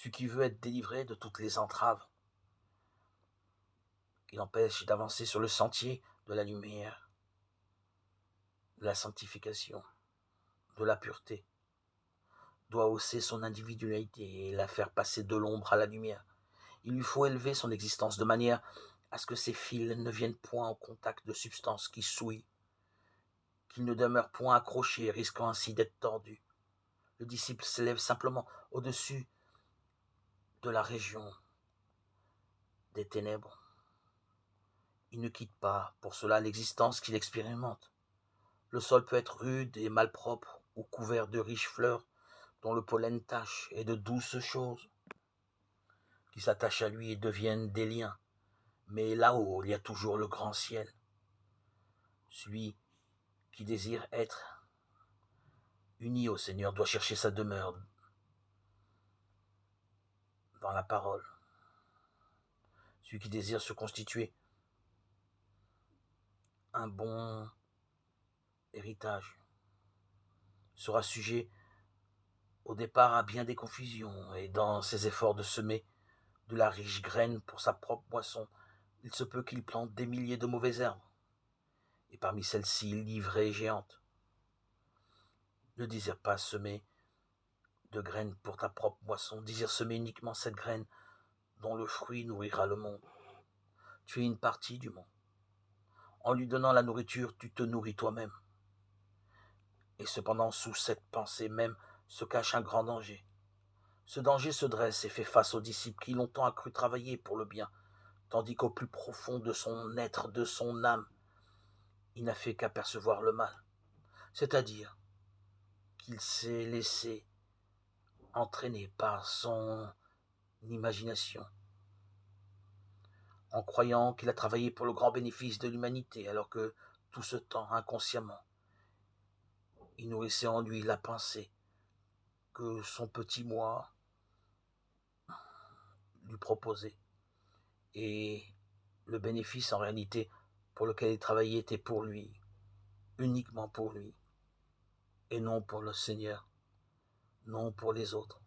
celui qui veut être délivré de toutes les entraves qui l'empêchent d'avancer sur le sentier de la lumière, de la sanctification, de la pureté, doit hausser son individualité et la faire passer de l'ombre à la lumière. Il lui faut élever son existence de manière à ce que ses fils ne viennent point au contact de substances qui souillent, qu'ils ne demeurent point accrochés, risquant ainsi d'être tordus. Le disciple s'élève simplement au-dessus de la région des ténèbres. Il ne quitte pas pour cela l'existence qu'il expérimente. Le sol peut être rude et malpropre ou couvert de riches fleurs dont le pollen tache et de douces choses qui s'attachent à lui et deviennent des liens. Mais là-haut, il y a toujours le grand ciel. Celui qui désire être uni au Seigneur doit chercher sa demeure dans la parole. Celui qui désire se constituer un bon héritage sera sujet au départ à bien des confusions, et dans ses efforts de semer de la riche graine pour sa propre moisson, il se peut qu'il plante des milliers de mauvaises herbes, et parmi celles-ci livrées et géantes. Ne désire pas semer de graines pour ta propre moisson, désire semer uniquement cette graine dont le fruit nourrira le monde. Tu es une partie du monde. En lui donnant la nourriture, tu te nourris toi-même. Et cependant, sous cette pensée même se cache un grand danger. Ce danger se dresse et fait face aux disciples qui longtemps a cru travailler pour le bien, tandis qu'au plus profond de son être, de son âme, il n'a fait qu'apercevoir le mal. C'est-à-dire qu'il s'est laissé entraîner par son imagination, en croyant qu'il a travaillé pour le grand bénéfice de l'humanité, alors que tout ce temps, inconsciemment, il nourrissait en lui la pensée que son petit moi lui proposait. Et le bénéfice, en réalité, pour lequel il travaillait était pour lui, uniquement pour lui, et non pour le Seigneur, non pour les autres.